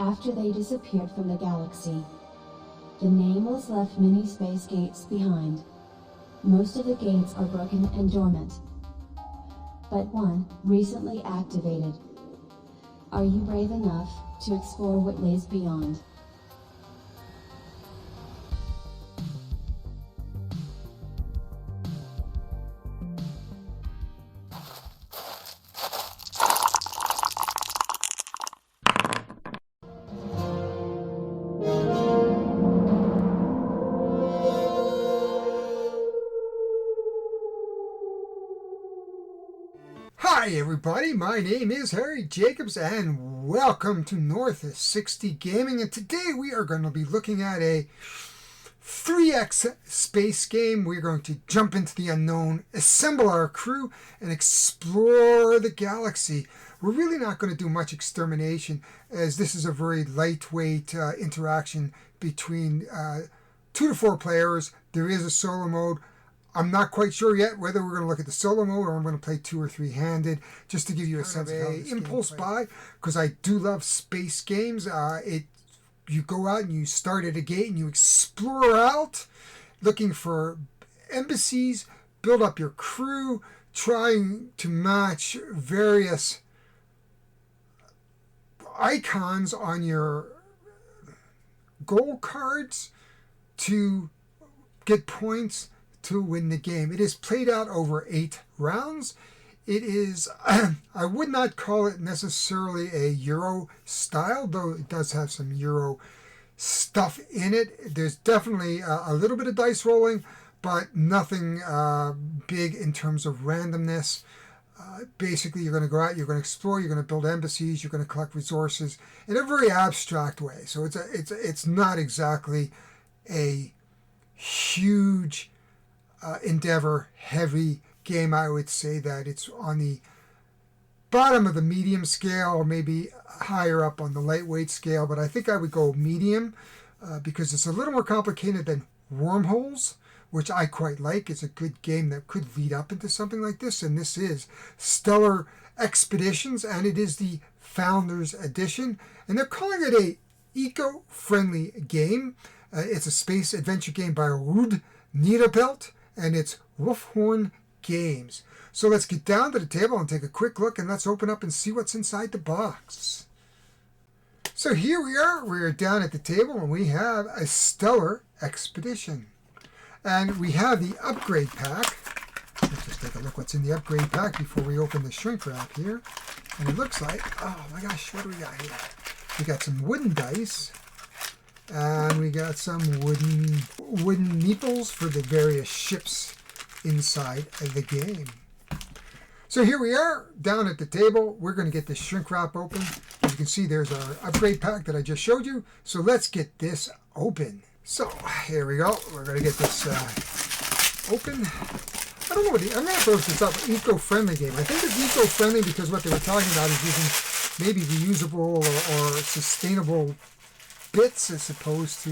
after they disappeared from the galaxy. The Nameless left many space gates behind. Most of the gates are broken and dormant, but one recently activated. Are you brave enough to explore what lays beyond? Hi everybody, my name is Harry Jacobs and welcome to North 60 Gaming, and today we are going to be looking at a 3X space game. We're going to jump into the unknown, assemble our crew, and explore the galaxy. We're really not going to do much extermination, as this is a very lightweight interaction between 2 to 4 players. There is a solo mode. I'm not quite sure yet whether we're going to look at the solo mode or I'm going to play 2 or 3-handed, just to give you a sense of how this impulse buy, because I do love space games. You go out and you start at a gate and you explore out, looking for embassies, build up your crew, trying to match various icons on your goal cards to get points to win the game. It is played out over 8 rounds. It is, I would not call it necessarily a Euro style, though it does have some Euro stuff in it. There's definitely a little bit of dice rolling, but nothing big in terms of randomness. Basically, you're going to go out, you're going to explore, you're going to build embassies, you're going to collect resources in a very abstract way. So it's not exactly a huge endeavor heavy game. I would say that it's on the bottom of the medium scale, or maybe higher up on the lightweight scale, but I think I would go medium because it's a little more complicated than Wormholes, which I quite like. It's a good game that could lead up into something like this, and this is Stellar Expeditions, and it is the Founders Edition, and they're calling it a eco-friendly game. It's a space adventure game by Ruud Niederpelt, and it's Wolfhorn Games. So let's get down to the table and take a quick look, and let's open up and see what's inside the box. So here we are. We're down at the table, and we have a Stellar Expedition. And we have the upgrade pack. Let's just take a look what's in the upgrade pack before we open the shrink wrap here. And it looks like, oh my gosh, what do we got here? We got some wooden dice. And we got some wooden meeples for the various ships inside of the game. So here we are down at the table. We're going to get this shrink wrap open. As you can see, there's our upgrade pack that I just showed you. So let's get this open. So here we go. We're going to get this open. I don't know what I'm going to post this up. Eco-friendly game. I think it's eco-friendly because what they were talking about is using maybe reusable or sustainable bits as opposed to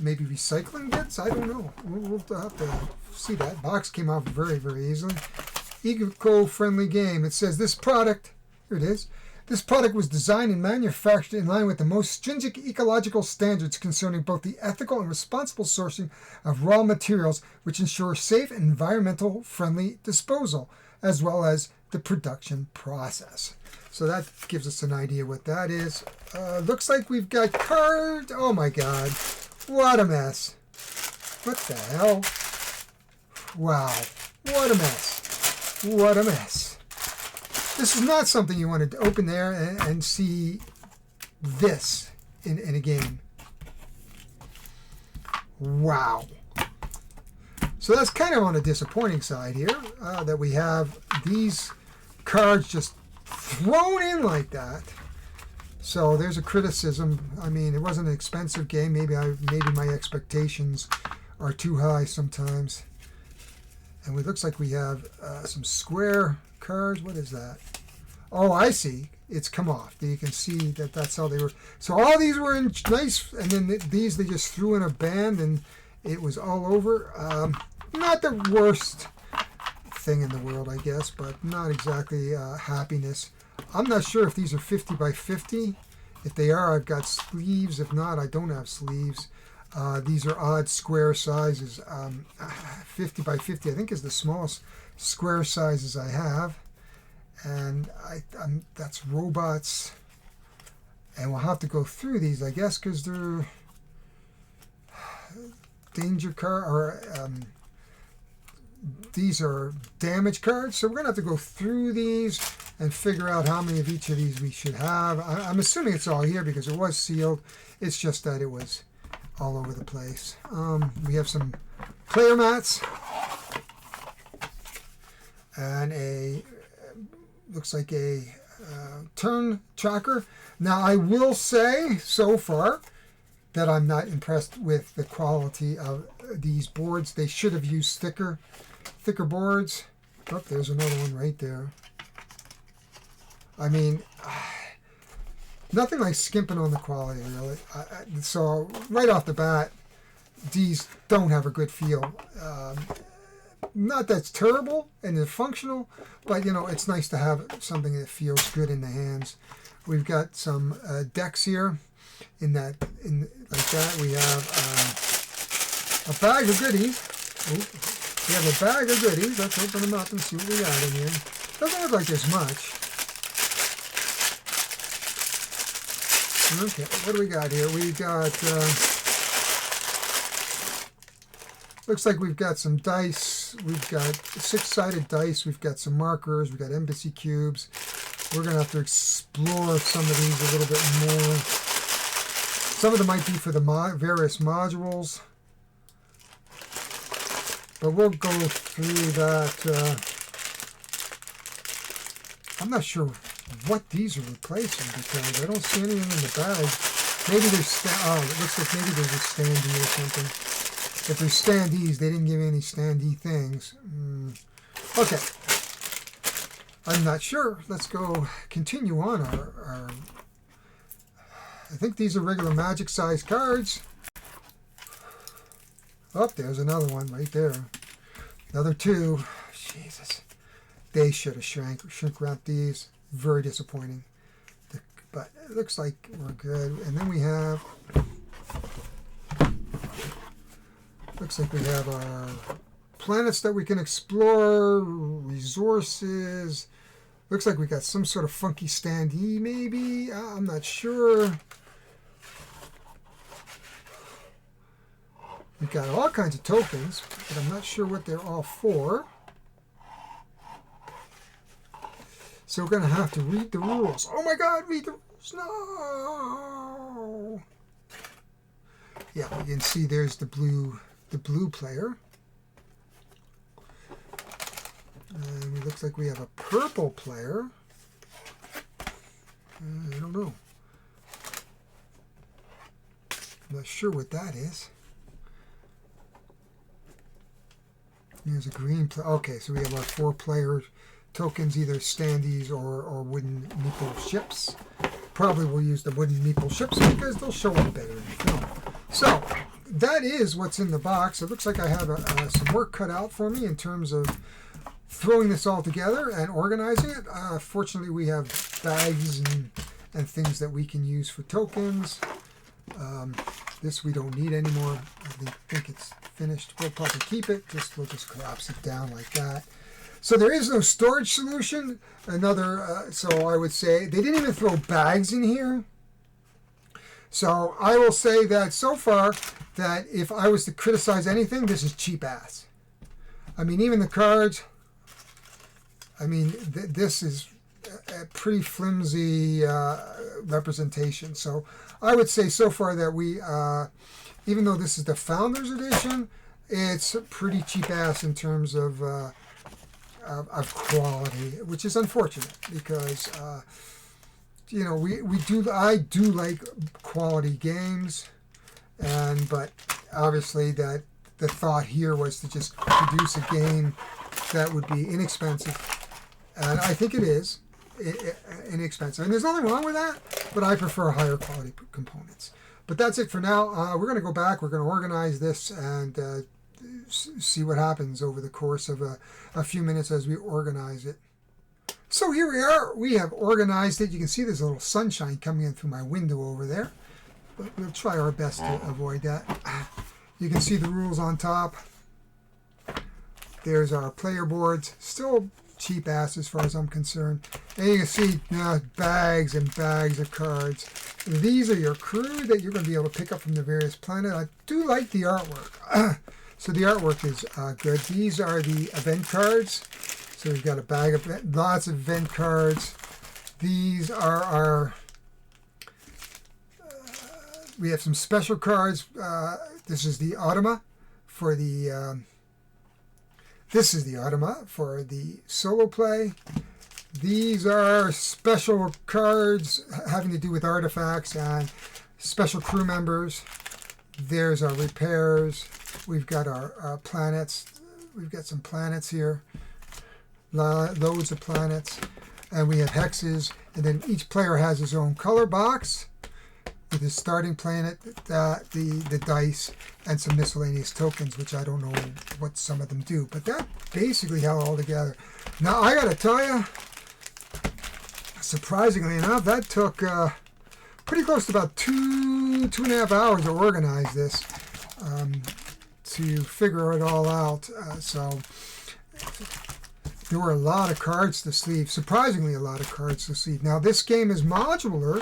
maybe recycling bits. I don't know. We'll have to see. That box came off very, very easily. Eco-friendly game. It says this product, here it is, this product was designed and manufactured in line with the most stringent ecological standards concerning both the ethical and responsible sourcing of raw materials, which ensure safe and environmental friendly disposal, as well as the production process. So that gives us an idea what that is. Looks like we've got cards. Oh my God. What a mess. What the hell? Wow. What a mess. What a mess. This is not something you want to open there and see this in a game. Wow. So that's kind of on the disappointing side here, that we have these cards just thrown in like that. So there's a criticism. I mean, it wasn't an expensive game. Maybe my expectations are too high sometimes. And it looks like we have some square cards. What is that? Oh, I see. It's come off. You can see that that's how they were. So all these were in nice, and then these they just threw in a band, and it was all over. Not the worst thing in the world, I guess, but not exactly happiness. I'm not sure if these are 50 by 50 If they are, I've got sleeves. If not, I don't have sleeves. These are odd square sizes. 50 by 50, I think, is the smallest square sizes I have. And that's robots. And we'll have to go through these, I guess, because they're danger card, or these are damage cards. So we're going to have to go through these and figure out how many of each of these we should have. I'm assuming it's all here because it was sealed. It's just that it was all over the place. We have some player mats and looks like a turn tracker. Now I will say so far that I'm not impressed with the quality of these boards. They should have used thicker boards. Oh, there's another one right there. I mean, nothing like skimping on the quality, really. So right off the bat, these don't have a good feel. Not that's terrible and they're functional, but you know, it's nice to have something that feels good in the hands. We've got some decks here. In like that, we have a bag of goodies. Ooh, we have a bag of goodies. Let's open them up and see what we got in here. Doesn't look like there's much. Okay, what do we got here? We got, looks like we've got some dice. We've got 6-sided dice. We've got some markers. We've got embassy cubes. We're going to have to explore some of these a little bit more. Some of them might be for the various modules. But we'll go through that. I'm not sure what these are replacing because I don't see anything in the bag. Maybe there's, it looks like maybe there's a standee or something. If there's standees, they didn't give me any standee things. Okay. I'm not sure. Let's go continue on our I think these are regular Magic size cards. Oh, there's another one right there. Another two. Jesus. They should have shrink wrapped these. Very disappointing. But it looks like we're good. And then we have, looks like we have our planets that we can explore, resources. Looks like we got some sort of funky standee maybe. I'm not sure. We've got all kinds of tokens, but I'm not sure what they're all for. So we're going to have to read the rules. Oh my God, read the rules. No! Yeah, you can see there's the blue player. And it looks like we have a purple player. I don't know. I'm not sure what that is. Here's a green player. Okay, so we have our 4-player tokens, either standees or wooden meeple ships. Probably we'll use the wooden meeple ships because they'll show up better in the film. So that is what's in the box. It looks like I have some work cut out for me in terms of throwing this all together and organizing it. Fortunately, we have bags and things that we can use for tokens. This we don't need anymore. I think it's finished. We'll probably keep it. We'll just collapse it down like that. So there is no storage solution. So I would say they didn't even throw bags in here. So I will say that so far that if I was to criticize anything, this is cheap ass. I mean, even the cards. I mean, this is a pretty flimsy representation. So I would say so far that we, even though this is the Founders Edition, it's pretty cheap ass in terms of quality, which is unfortunate because you know I do like quality games, but obviously that the thought here was to just produce a game that would be inexpensive, and I think it is inexpensive, and there's nothing wrong with that, but I prefer higher quality components. But that's it for now. We're going to go back, we're going to organize this and see what happens over the course of a few minutes as we organize it. So here we are. We have organized it. You can see there's a little sunshine coming in through my window over there. But we'll try our best to avoid that. You can see the rules on top. There's our player boards. Still cheap ass as far as I'm concerned. And you can see bags and bags of cards. These are your crew that you're going to be able to pick up from the various planets. I do like the artwork. So the artwork is good. These are the event cards. So we've got a bag of lots of event cards. These are our... we have some special cards. This is the Automa for the... this is the Automa for the solo play. These are special cards having to do with artifacts and special crew members. There's our repairs. We've got our planets. We've got some planets here. Loads of planets. And we have hexes. And then each player has his own color box with his starting planet, the dice, and some miscellaneous tokens, which I don't know what some of them do. But that basically held all together. Now, I got to tell you, surprisingly enough, that took pretty close to about two and a half hours to organize this, to figure it all out. So there were a lot of cards to sleeve, surprisingly a lot of cards to sleeve. Now this game is modular,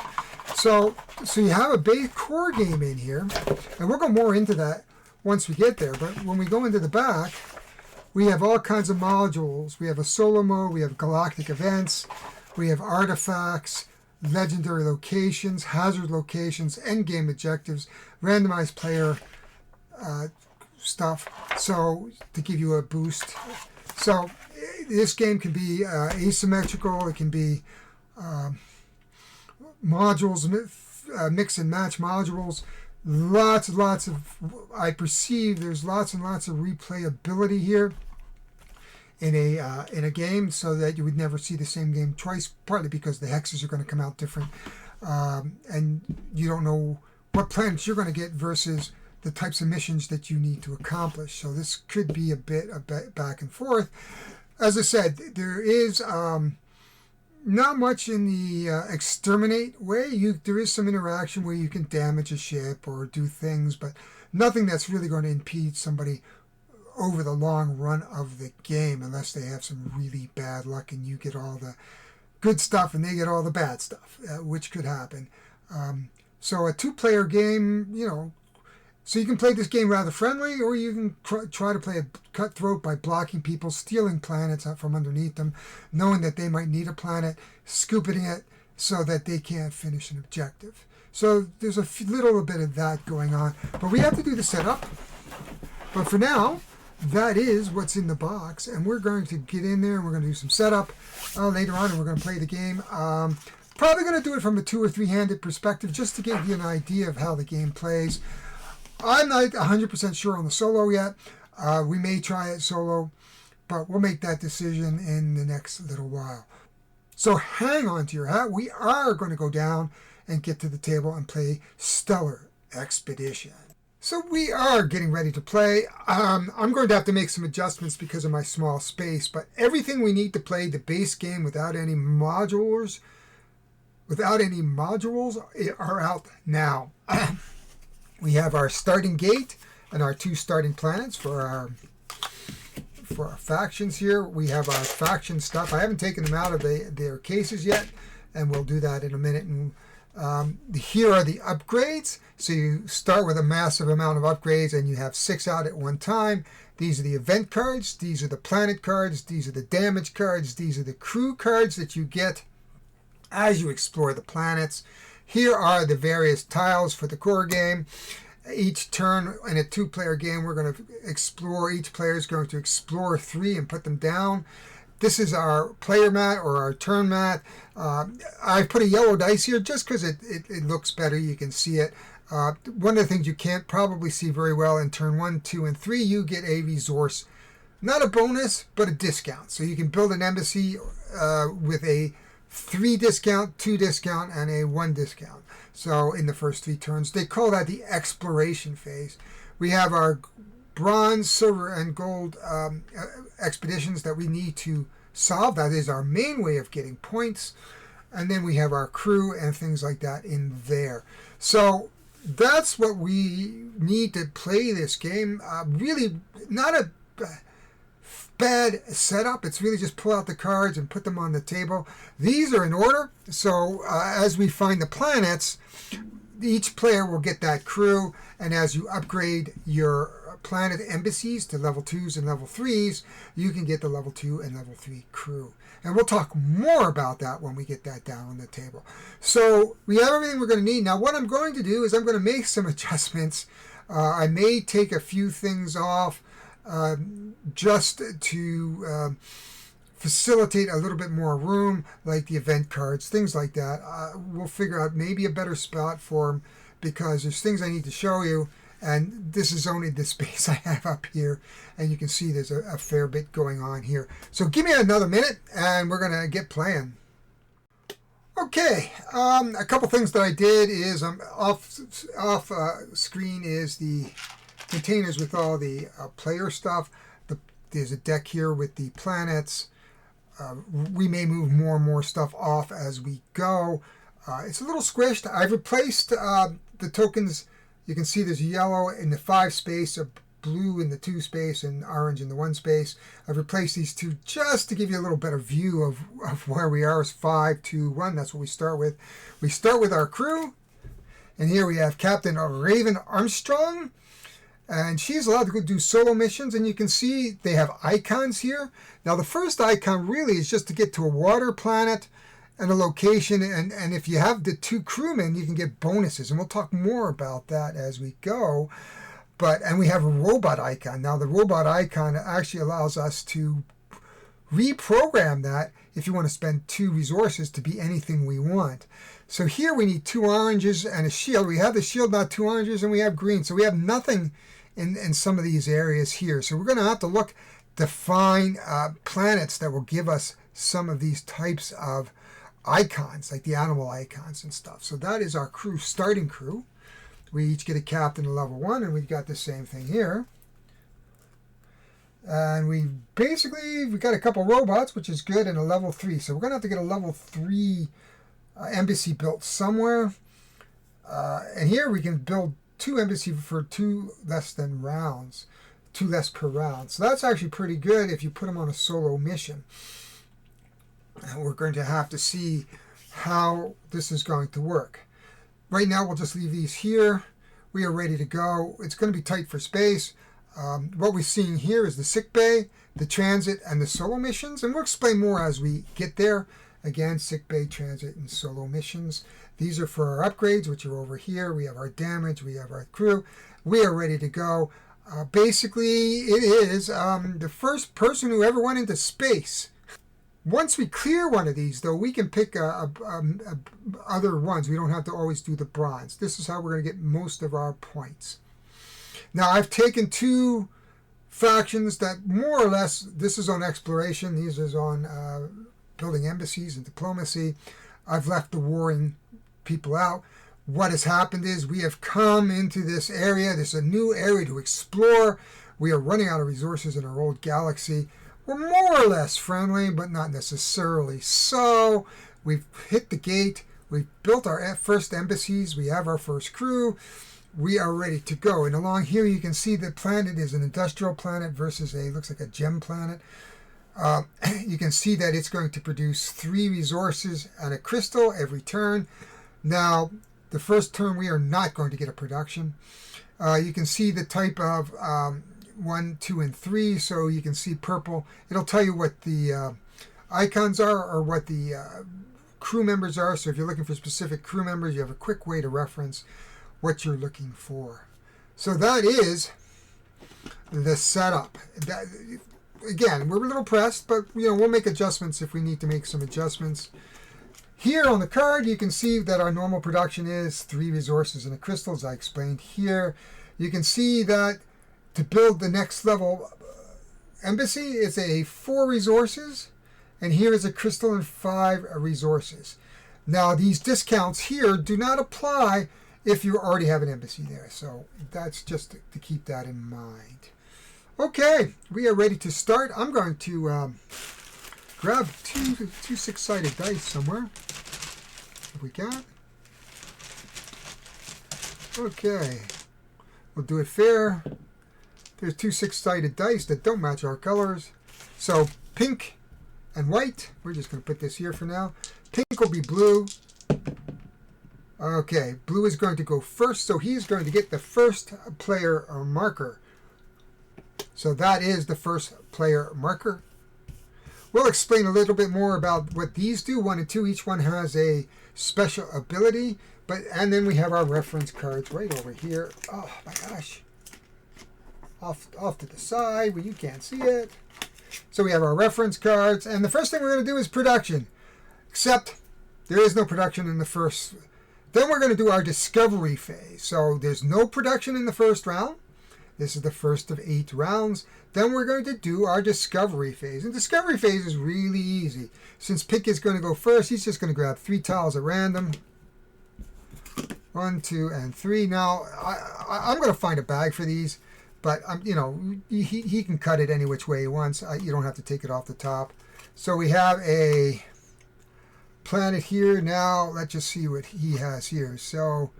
so you have a base core game in here, and we'll go more into that once we get there. But when we go into the back, we have all kinds of modules. We have a solo mode, we have galactic events, we have artifacts, legendary locations, hazard locations, endgame objectives, randomized player stuff, so to give you a boost. So this game can be asymmetrical. It can be modules, mix and match modules. Lots of, I perceive there's lots and lots of replayability here in a game, so that you would never see the same game twice, partly because the hexes are going to come out different, and you don't know what planets you're going to get versus the types of missions that you need to accomplish. So this could be a bit back and forth. As I said, there is not much in the exterminate way. There is some interaction where you can damage a ship or do things, but nothing that's really going to impede somebody over the long run of the game, unless they have some really bad luck and you get all the good stuff and they get all the bad stuff, which could happen. So a two-player game, so you can play this game rather friendly, or you can try to play a cutthroat by blocking people, stealing planets out from underneath them, knowing that they might need a planet, scooping it so that they can't finish an objective. So there's a little bit of that going on, but we have to do the setup. But for now, that is what's in the box, and we're going to get in there and we're going to do some setup later on, and we're going to play the game. Probably going to do it from a 2 or 3-handed perspective, just to give you an idea of how the game plays. I'm not 100% sure on the solo yet. We may try it solo, but we'll make that decision in the next little while. So hang on to your hat. We are going to go down and get to the table and play Stellar Expedition. So we are getting ready to play. I'm going to have to make some adjustments because of my small space, but everything we need to play the base game without any modules are out now. We have our starting gate and our 2 starting planets for our factions here. We have our faction stuff. I haven't taken them out of their cases yet, and we'll do that in a minute. And here are the upgrades. So you start with a massive amount of upgrades, and you have 6 out at one time. These are the event cards. These are the planet cards. These are the damage cards. These are the crew cards that you get as you explore the planets. Here are the various tiles for the core game. Each turn in a 2-player game, we're going to explore. Each player is going to explore 3 and put them down. This is our player mat or our turn mat. I put a yellow dice here just because it looks better. You can see it. One of the things you can't probably see very well in turn 1, 2, and 3, you get a resource. Not a bonus, but a discount. So you can build an embassy with a 3 discount, 2 discount, and a 1 discount. So in the first 3 turns, they call that the exploration phase. We have our bronze, silver, and gold expeditions that we need to solve. That is our main way of getting points. And then we have our crew and things like that in there. So that's what we need to play this game. Really not a bad setup. It's really just pull out the cards and put them on the table. These are in order. So as we find the planets, each player will get that crew. And as you upgrade your planet embassies to level 2s and level 3s, you can get the level 2 and level 3 crew. And we'll talk more about that when we get that down on the table. So we have everything we're going to need. Now what I'm going to do is I'm going to make some adjustments. I may take a few things off just to facilitate a little bit more room, like the event cards, things like that. We'll figure out maybe a better spot for them, because there's things I need to show you, and this is only the space I have up here, and you can see there's a fair bit going on here. So give me another minute and we're going to get playing. Okay, a couple things that I did is off screen is the containers with all the player stuff. There's a deck here with the planets. We may move more and more stuff off as we go. It's a little squished. I've replaced the tokens. You can see there's yellow in the 5 space, a blue in the 2 space, and orange in the 1 space. I've replaced these two just to give you a little better view of where we are. It's 5, 2, 1. That's what we start with. We start with our crew. And here we have Captain Raven Armstrong. And she's allowed to go do solo missions. And you can see they have icons here. Now the first icon really is just to get to a water planet and a location, and if you have the 2 crewmen, you can get bonuses, and we'll talk more about that as we go. And we have a robot icon. Now the robot icon actually allows us to reprogram that if you want to spend 2 resources to be anything we want. So here we need 2 oranges and a shield. We have the shield, not 2 oranges, and we have green. So we have nothing in some of these areas here. So we're going to have to look to find planets that will give us some of these types of icons, like the animal icons and stuff. So that is our crew, starting crew. We each get a captain at level 1, and we've got the same thing here. And we got a couple robots, which is good, and a level 3. So we're going to have to get a level 3 embassy built somewhere. And here we can build 2 embassy for 2 less than rounds, 2 less per round. So that's actually pretty good if you put them on a solo mission. And we're going to have to see how this is going to work. Right now, we'll just leave these here. We are ready to go. It's going to be tight for space. What we're seeing here is the sick bay, the transit, and the solo missions. And we'll explain more as we get there. Again, sick bay, transit, and solo missions. These are for our upgrades, which are over here. We have our damage. We have our crew. We are ready to go. Basically, it is the first person who ever went into space. Once we clear one of these, though, we can pick other ones. We don't have to always do the bronze. This is how we're going to get most of our points. Now, I've taken 2 factions that more or less, this is on exploration. These is on building embassies and diplomacy. I've left the warring people out. What has happened is we have come into this area. There's a new area to explore. We are running out of resources in our old galaxy. We're more or less friendly, but not necessarily so. We've hit the gate. We've built our first embassies. We have our first crew. We are ready to go. And along here you can see the planet is an industrial planet versus looks like a gem planet. You can see that it's going to produce 3 resources and a crystal every turn. Now, the first turn we are not going to get a production. You can see the type of 1, 2, and 3. So you can see purple. It'll tell you what the icons are or what the crew members are. So if you're looking for specific crew members, you have a quick way to reference what you're looking for. So that is the setup. Again, we're a little pressed, but we'll make adjustments if we need to make some adjustments. Here on the card, you can see that our normal production is 3 resources and a crystal, as I explained here. You can see that to build the next level embassy is a 4 resources, and here is a crystal and 5 resources. Now, these discounts here do not apply if you already have an embassy there, so that's just to keep that in mind. Okay, we are ready to start. I'm going to grab two six-sided dice somewhere. What we got? Okay, we'll do it fair. There's two six-sided dice that don't match our colors. So pink and white. We're just going to put this here for now. Pink will be blue. Okay, blue is going to go first, so he's going to get the first player marker. So that is the first player marker. We'll explain a little bit more about what these do. 1 and 2, each one has a special ability. And then we have our reference cards right over here. Oh my gosh. Off to the side where you can't see it. So we have our reference cards. And the first thing we're going to do is production. Except there is no production in the first. Then we're going to do our discovery phase. So there's no production in the first round. This is the first of 8 rounds. Then we're going to do our discovery phase. And discovery phase is really easy. Since Pink is going to go first, he's just going to grab 3 tiles at random. 1, 2, and 3. Now, I'm going to find a bag for these. But, he can cut it any which way he wants. You don't have to take it off the top. So we have a planet here. Now, let's just see what he has here. So,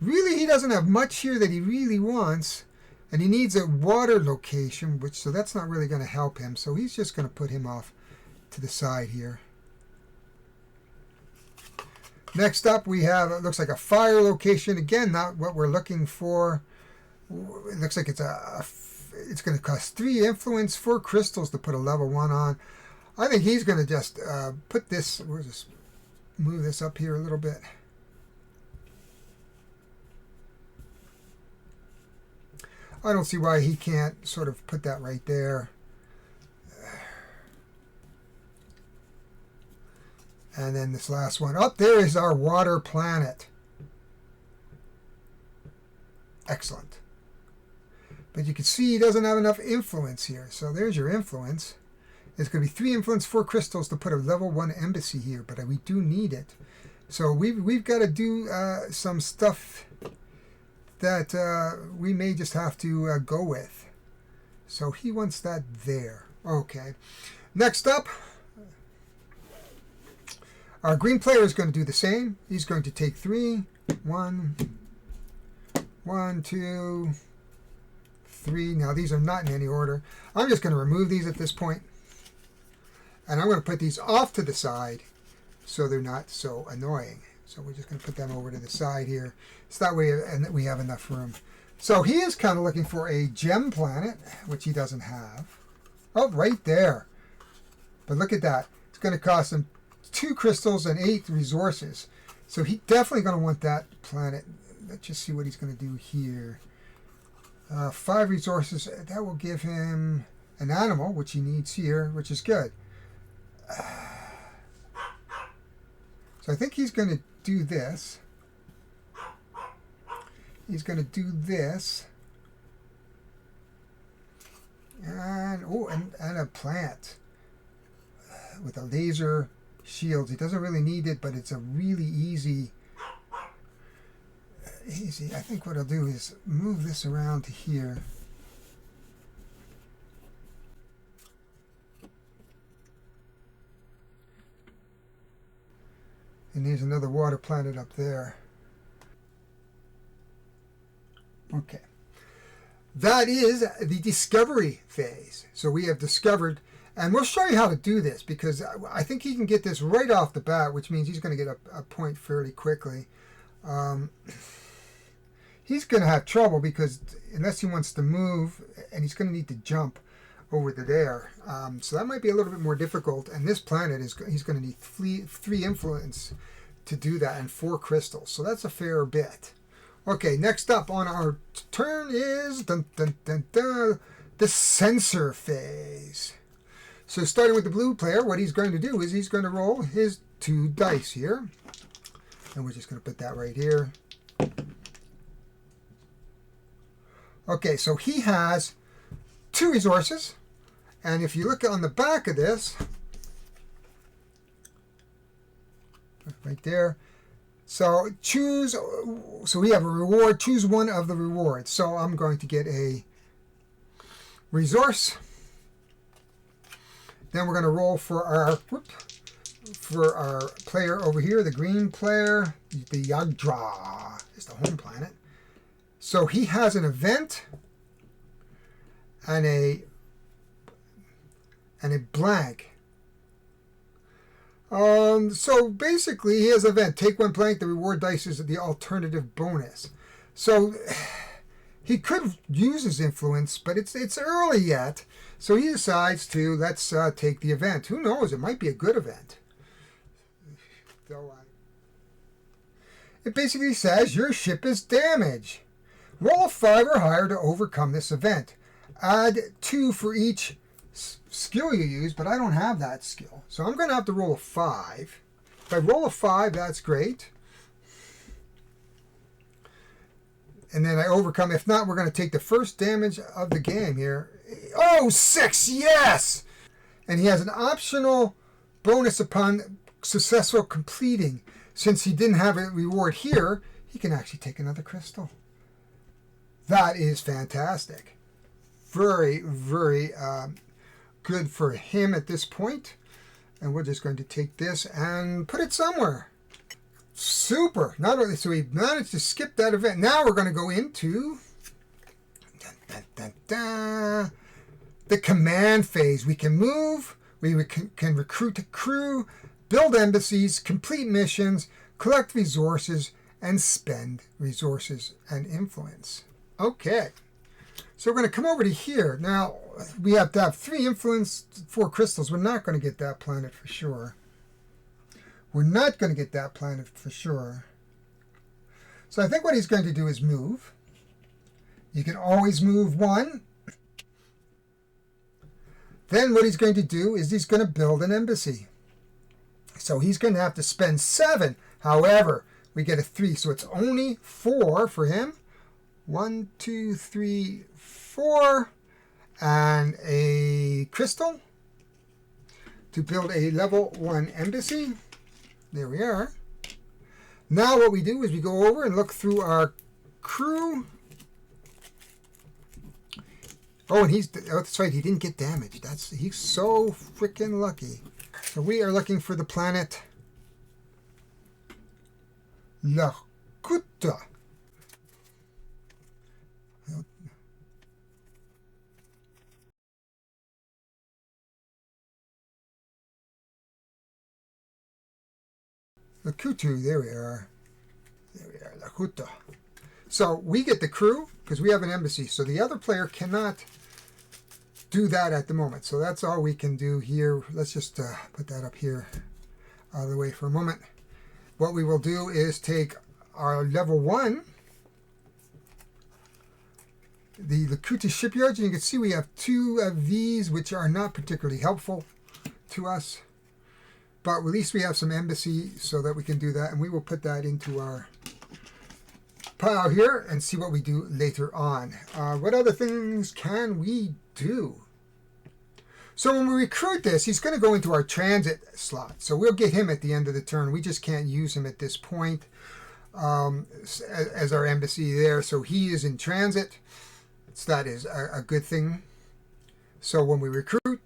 really, he doesn't have much here that he really wants. And he needs a water location, so that's not really going to help him. So he's just going to put him off to the side here. Next up, we have, it looks like a fire location. Again, not what we're looking for. It looks like it's going to cost 3 influence, 4 crystals to put a level 1 on. I think he's going to just put this, we'll just move this up here a little bit. I don't see why he can't sort of put that right there. And then this last one. Up there is our water planet. Excellent. But you can see he doesn't have enough influence here. So there's your influence. It's going to be 3 influence, 4 crystals to put a level 1 embassy here. But we do need it. So we've got to do some stuff that we may just have to go with. So he wants that there. Okay. Next up, our green player is going to do the same. He's going to take 3. 1, 2, 3. Now these are not in any order. I'm just going to remove these at this point. And I'm going to put these off to the side so they're not so annoying. So we're just going to put them over to the side here. So that way we have enough room. So he is kind of looking for a gem planet, which he doesn't have. Oh, right there. But look at that. It's going to cost him 2 crystals and 8 resources. So he's definitely going to want that planet. Let's just see what he's going to do here. 5 resources. That will give him an animal, which he needs here, which is good. So I think he's going to do this. He's going to do this. And a plant with a laser shield. He doesn't really need it, but it's a really easy. I think what I'll do is move this around to here. And there's another water planet up there. Okay. That is the discovery phase. So we have discovered, and we'll show you how to do this because I think he can get this right off the bat, which means he's going to get a point fairly quickly. He's going to have trouble because unless he wants to move, and he's going to need to jump over to there. So that might be a little bit more difficult. And this planet, he's going to need 3 influence to do that and 4 crystals. So that's a fair bit. Okay, next up on our turn is the sensor phase. So starting with the blue player, what he's going to do is he's going to roll his 2 dice here. And we're just going to put that right here. Okay, so he has 2 resources. And if you look on the back of this, right there, so we have a reward, choose one of the rewards. So I'm going to get a resource. Then we're going to roll for our player over here, the green player, the Yagdra is the home planet. So he has an event and a blank. So basically he has an event. Take one blank, the reward dice is the alternative bonus. So he could use his influence, but it's early yet. So he decides to, let's take the event. Who knows, it might be a good event. So, it basically says your ship is damaged. Roll a 5 or higher to overcome this event. Add 2 for each skill you use, but I don't have that skill. So I'm going to have to roll a 5. If I roll a 5, that's great. And then I overcome. If not, we're going to take the first damage of the game here. Oh, 6, yes! And he has an optional bonus upon successful completing. Since he didn't have a reward here, he can actually take another crystal. That is fantastic. Very, very good for him at this point. And we're just going to take this and put it somewhere. Super. Not only so we managed to skip that event. Now we're going to go into the command phase. We can move. We can recruit a crew, build embassies, complete missions, collect resources, and spend resources and influence. Okay. So we're going to come over to here. Now, we have to have 3 influence, 4 crystals. We're not going to get that planet for sure. We're not going to get that planet for sure. So I think what he's going to do is move. You can always move 1. Then what he's going to do is he's going to build an embassy. So he's going to have to spend 7. However, we get a 3, so it's only 4 for him. 1, 2, 3, 4. And a crystal to build a level 1 embassy. There we are. Now what we do is we go over and look through our crew. Oh, and that's right, he didn't get damaged. He's so freaking lucky. So we are looking for the planet Lakuta. Lakutu, there we are. There we are, Lakuta. So we get the crew because we have an embassy. So the other player cannot do that at the moment. So that's all we can do here. Let's just put that up here out of the way for a moment. What we will do is take our level 1, the Lakuta shipyards, and you can see we have 2 of these, which are not particularly helpful to us. But at least we have some embassy so that we can do that. And we will put that into our pile here and see what we do later on. What other things can we do? So when we recruit this, he's going to go into our transit slot. So we'll get him at the end of the turn. We just can't use him at this point as our embassy there. So he is in transit. So that is a good thing. So when we recruit,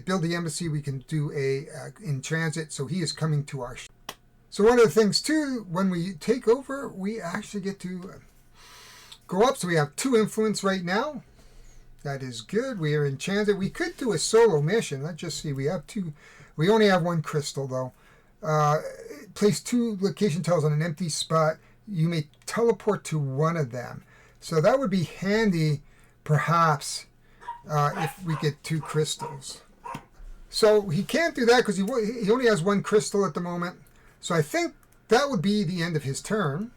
build the embassy, we can do a in transit. So he is coming to our ship. So one of the things too, when we take over, we actually get to go up. So we have 2 influence right now. That is good. We are in transit. We could do a solo mission. Let's just see. We have 2. We only have 1 crystal though. Place 2 location tiles on an empty spot. You may teleport to one of them. So that would be handy, perhaps, if we get 2 crystals. So he can't do that because he only has 1 crystal at the moment. So I think that would be the end of his turn.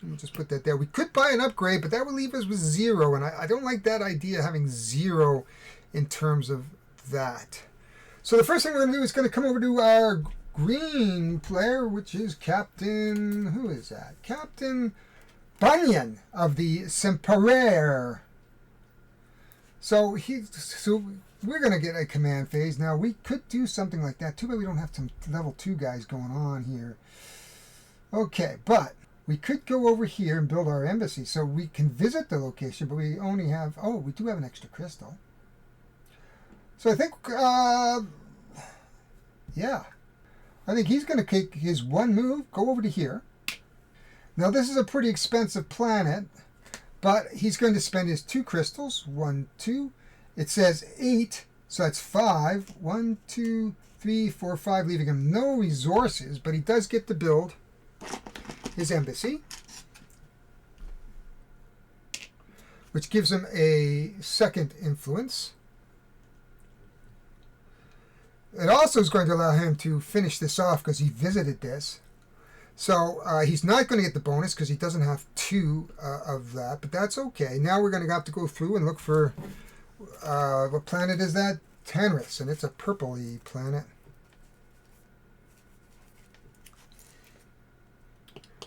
Let me just put that there. We could buy an upgrade, but that would leave us with 0. And I don't like that idea, having 0 in terms of that. So the first thing we're going to do is going to come over to our green player, which is Captain... Who is that? Captain Banyan of the Semperare. So we're going to get a command phase. Now, we could do something like that. Too bad we don't have some level 2 guys going on here. Okay, but we could go over here and build our embassy so we can visit the location, but we only have, oh, we do have an extra crystal. So I think, yeah, I think he's going to take his one move, go over to here. Now this is a pretty expensive planet, but he's going to spend his 2 crystals. 1, 2. It says 8, so that's 5. 1, 2, 3, 4, 5, leaving him no resources, but he does get to build his embassy, which gives him a 2nd influence. It also is going to allow him to finish this off because he visited this. So he's not going to get the bonus because he doesn't have 2 of that, but that's okay. Now we're going to have to go through and look for, what planet is that? Tanris, and it's a purpley planet.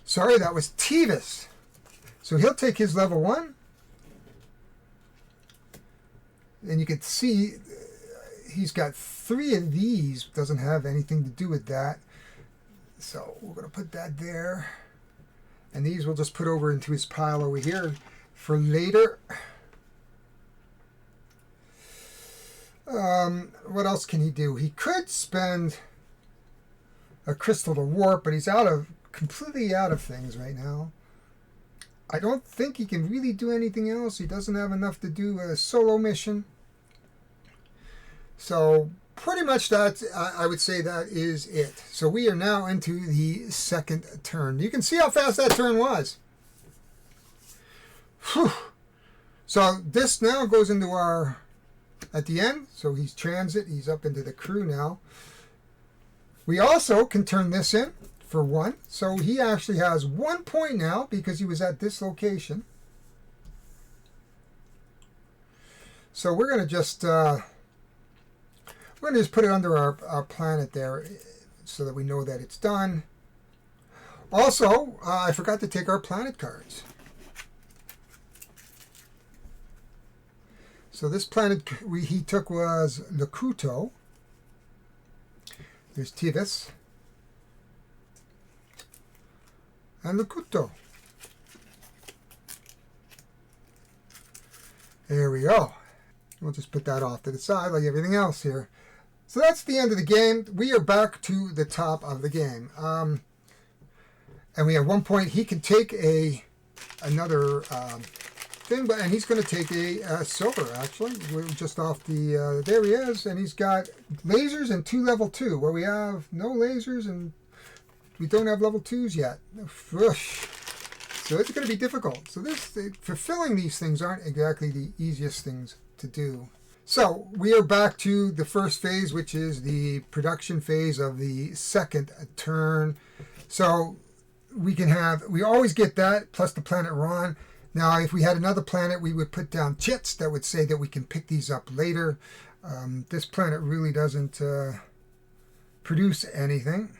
Sorry, that was Tevis. So he'll take his level 1. And you can see he's got 3 of these. Doesn't have anything to do with that. So we're going to put that there. And these we'll just put over into his pile over here for later. What else can he do? He could spend a crystal to warp, but he's completely out of things right now. I don't think he can really do anything else. He doesn't have enough to do a solo mission. So pretty much that, I would say that is it. So we are now into the 2nd turn. You can see how fast that turn was. Whew. So this now goes into our, at the end, so he's transit, he's up into the crew now. We also can turn this in for 1. So he actually has 1 point now because he was at this location. So we're going to just put it under our planet there so that we know that it's done. Also, I forgot to take our planet cards. So this planet he took was Lakuto. There's Tevis. And Lakuto. There we go. We'll just put that off to the side like everything else here. So that's the end of the game. We are back to the top of the game. And we have 1 point. He can take another thing, and he's going to take a silver, actually. We're just off the, there he is, and he's got lasers and 2 level 2, where we have no lasers and we don't have level 2s yet. Whoosh. So it's going to be difficult. So fulfilling these things aren't exactly the easiest things to do. So we are back to the first phase, which is the production phase of the 2nd turn. So we always get that plus the planet Ron. Now, if we had another planet, we would put down chits that would say that we can pick these up later. This planet really doesn't produce anything.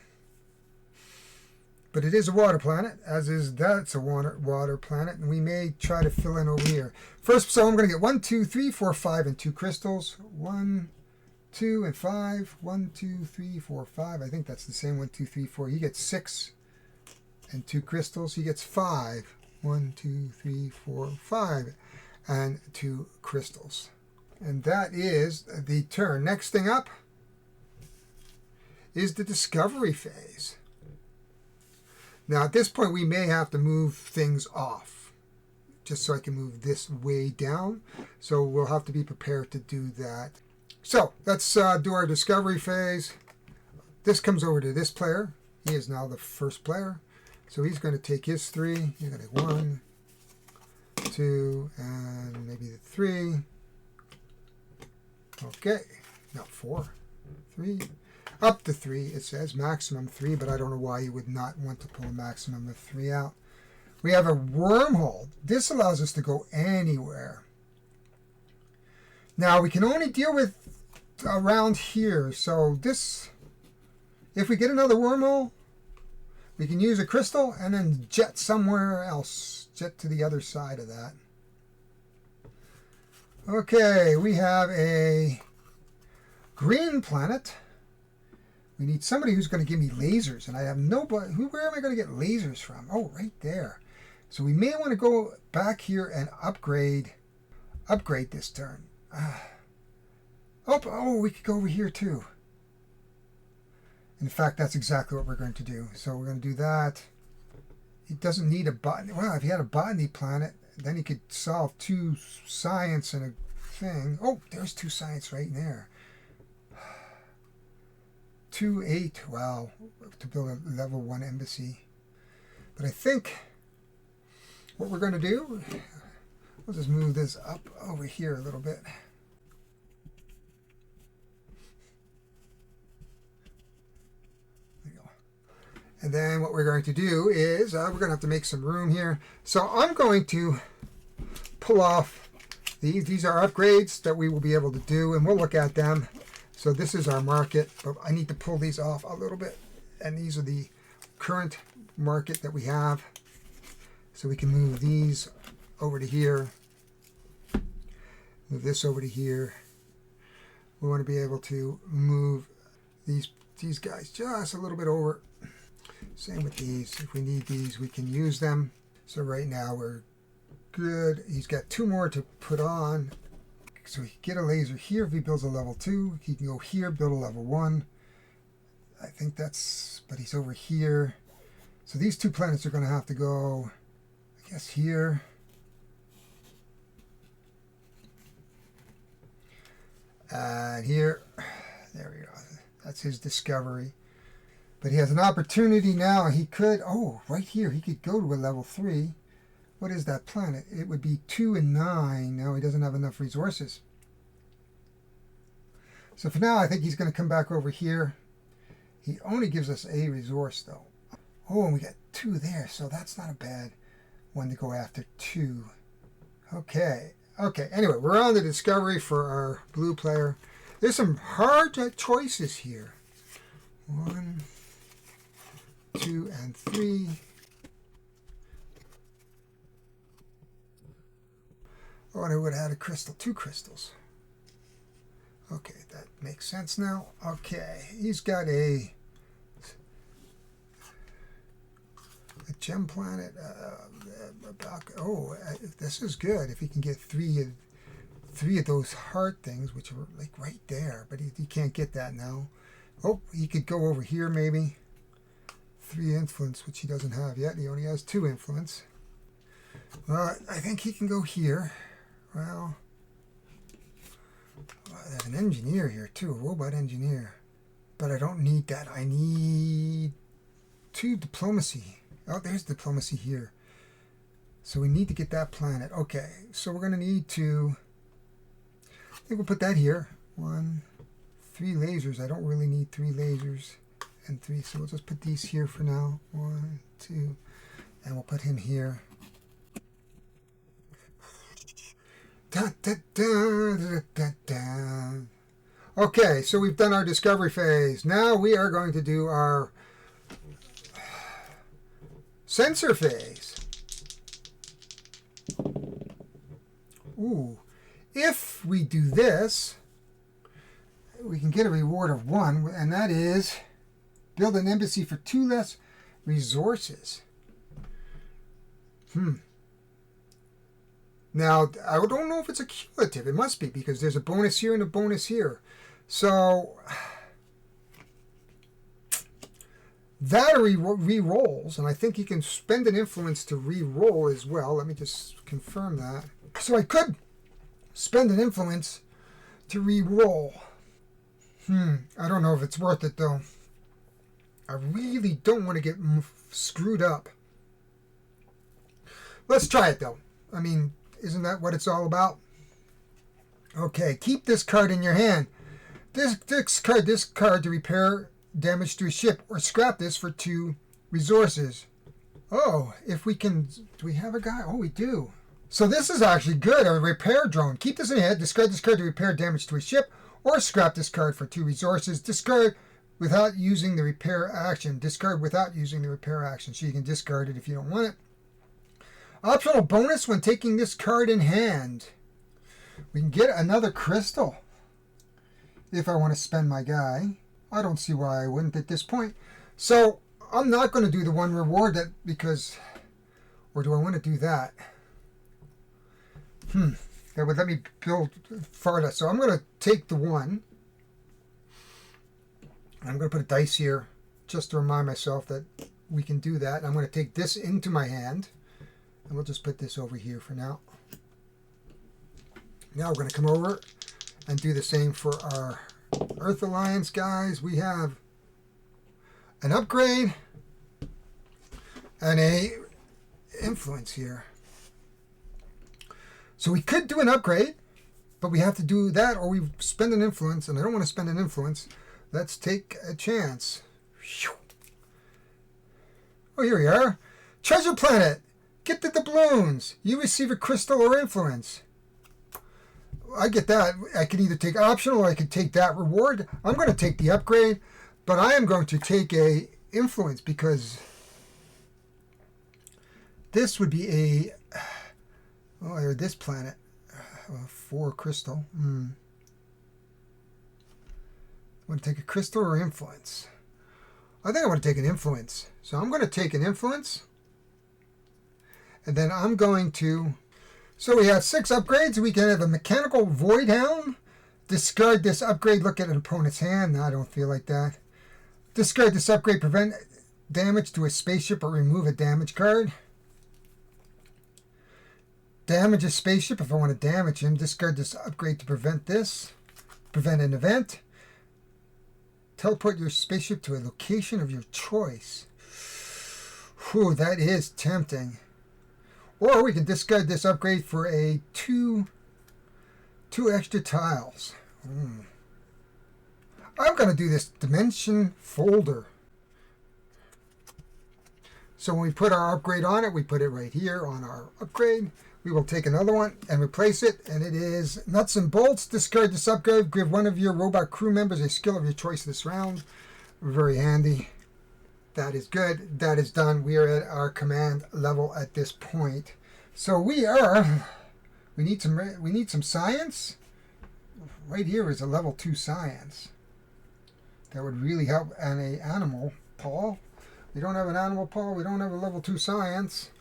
But it is a water planet, as is that's a water planet, and we may try to fill in over here. First, so I'm going to get 1, 2, 3, 4, 5, and 2 crystals. 1, 2, and 5. 1, 2, 3, 4, 5. I think that's the same. 1, 2, 3, 4. He gets 6 and 2 crystals. He gets 5. 1, 2, 3, 4, 5, and 2 crystals. And that is the turn. Next thing up is the discovery phase. Now, at this point, we may have to move things off, just so I can move this way down. So we'll have to be prepared to do that. So let's do our discovery phase. This comes over to this player. He is now the first player. So he's going to take his 3. He's going to take 1, 2, and maybe the 3. Okay. Now 4, 3. Up to 3, it says maximum 3, but I don't know why you would not want to pull a maximum of 3 out. We have a wormhole. This allows us to go anywhere. Now we can only deal with around here. So this, if we get another wormhole, we can use a crystal and then jet somewhere else. Jet to the other side of that. Okay, we have a green planet. We need somebody who's going to give me lasers, and I have nobody. Where am I going to get lasers from? Oh, right there. So we may want to go back here and upgrade this turn. Oh, we could go over here too. In fact, that's exactly what we're going to do. So we're going to do that. It doesn't need a botany. Well, if he had a botany planet, then he could solve 2 science and a thing. Oh, there's 2 science right there. 2, 8. Wow, to build a level 1 embassy. But I think what we're going to do, we'll just move this up over here a little bit. There you go. And then what we're going to do is we're going to have to make some room here. So I'm going to pull off these. These are upgrades that we will be able to do, and we'll look at them. So this is our market, but I need to pull these off a little bit. And these are the current market that we have. So we can move these over to here. Move this over to here. We want to be able to move these guys just a little bit over. Same with these. If we need these, we can use them. So right now we're good. He's got 2 more to put on. So he can get a laser here if he builds a level 2. He can go here, build a level 1. I think that's, but he's over here. So these 2 planets are going to have to go, I guess, here. And here. There we go. That's his discovery. But he has an opportunity now. He could, right here, he could go to a level 3. What is that planet? It would be 2 and 9. No, he doesn't have enough resources. So for now, I think he's going to come back over here. He only gives us a resource, though. Oh, and we got 2 there, so that's not a bad one to go after, 2. Okay. Anyway, we're on the discovery for our blue player. There's some hard choices here. 1, 2, and 3. Oh, and I would have had a crystal, 2 crystals. Okay, that makes sense now. Okay, he's got a gem planet. This is good. If he can get 3 of those heart things, which are like right there, but he can't get that now. Oh, he could go over here maybe. 3 influence, which he doesn't have yet. He only has 2 influence. Well, I think he can go here. Well, there's an engineer here too, a robot engineer. But I don't need that. I need 2 diplomacy. Oh, there's diplomacy here. So we need to get that planet. Okay, so we're going to need to, I think we'll put that here. 1, 3 lasers. I don't really need 3 lasers and 3, so we'll just put these here for now. 1, 2, and we'll put him here. Da, da, da, da, da, da. Okay, so we've done our discovery phase. Now we are going to do our sensor phase. Ooh, if we do this, we can get a reward of 1, and that is build an embassy for 2 less resources. Now, I don't know if it's a cumulative. It must be, because there's a bonus here and a bonus here. So, that re-rolls, and I think you can spend an influence to re-roll as well. Let me just confirm that. So I could spend an influence to re-roll. I don't know if it's worth it, though. I really don't want to get screwed up. Let's try it, though. I mean, isn't that what it's all about? Okay, keep this card in your hand. Discard this card to repair damage to a ship, or scrap this for 2 resources. Oh, if we can, do we have a guy? Oh, we do. So this is actually good, a repair drone. Keep this in your head. Discard this card to repair damage to a ship, or scrap this card for 2 resources. Discard without using the repair action. Discard without using the repair action. So you can discard it if you don't want it. Optional bonus when taking this card in hand. We can get another crystal if I want to spend my guy. I don't see why I wouldn't at this point. So I'm not going to do the one reward that because, or do I want to do that? That would let me build farther. So I'm going to take the one. I'm going to put a dice here just to remind myself that we can do that. I'm going to take this into my hand. And we'll just put this over here for now. Now we're going to come over and do the same for our Earth Alliance guys. We have an upgrade and a influence here. So we could do an upgrade, but we have to do that or we spend an influence, and I don't want to spend an influence. Let's take a chance. Oh, here we are. Treasure Planet. Get the doubloons. You receive a crystal or influence. I get that. I can either take optional or I could take that reward. I'm going to take the upgrade, but I am going to take a influence because this would be a or this planet 4 crystal. I want to take a crystal or influence. I think I want to take an influence. So I'm going to take an influence, and then I'm going to. So we have 6 upgrades. We can have a mechanical void hound. Discard this upgrade. Look at an opponent's hand. No, I don't feel like that. Discard this upgrade. Prevent damage to a spaceship or remove a damage card. Damage a spaceship if I want to damage him. Discard this upgrade to prevent this. Prevent an event. Teleport your spaceship to a location of your choice. Whew, that is tempting. Or we can discard this upgrade for a two extra tiles. I'm going to do this dimension folder. So when we put our upgrade on it, we put it right here on our upgrade. We will take another one and replace it, and it is nuts and bolts. Discard this upgrade. Give one of your robot crew members a skill of your choice this round. Very handy. That is good. That is done. We are at our command level at this point. So we need some science. Right here is a level 2 science. That would really help. And a animal paw. We don't have an animal paw. We don't have a level 2 science.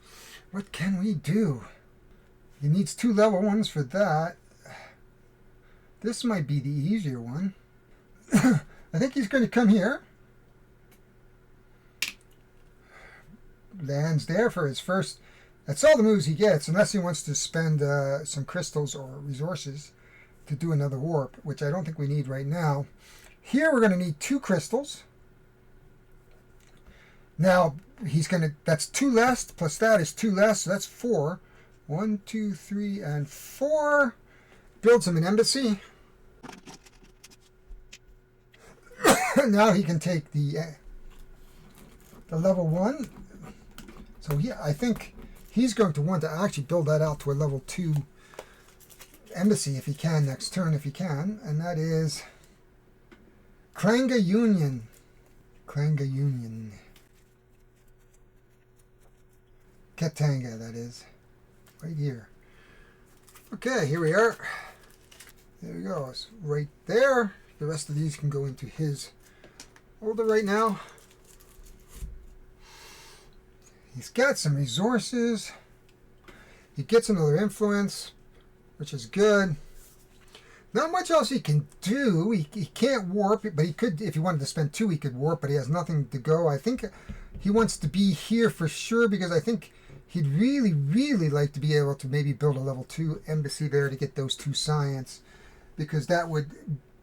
What can we do? He needs 2 level 1s for that. This might be the easier one. I think he's going to come here. Lands there for his first. That's all the moves he gets, unless he wants to spend some crystals or resources to do another warp, which I don't think we need right now. Here we're going to need 2 crystals. Now he's going to. That's 2 less plus that is 2 less, so that's 4. 1, 2, 3, and 4. Builds him an embassy. Now he can take the level 1. So I think he's going to want to actually build that out to a level 2 embassy if he can next turn, if he can, and that is Klanga Union. Klanga Union. Katanga, that is. Right here. Okay, here we are. There we go. It's right there. The rest of these can go into his holder right now. He's got some resources. He gets another influence, which is good. Not much else he can do. He can't warp, but he could, if he wanted to spend 2, he could warp, but he has nothing to go. I think he wants to be here for sure because I think he'd really, really like to be able to maybe build a level 2 embassy there to get those 2 science, because that would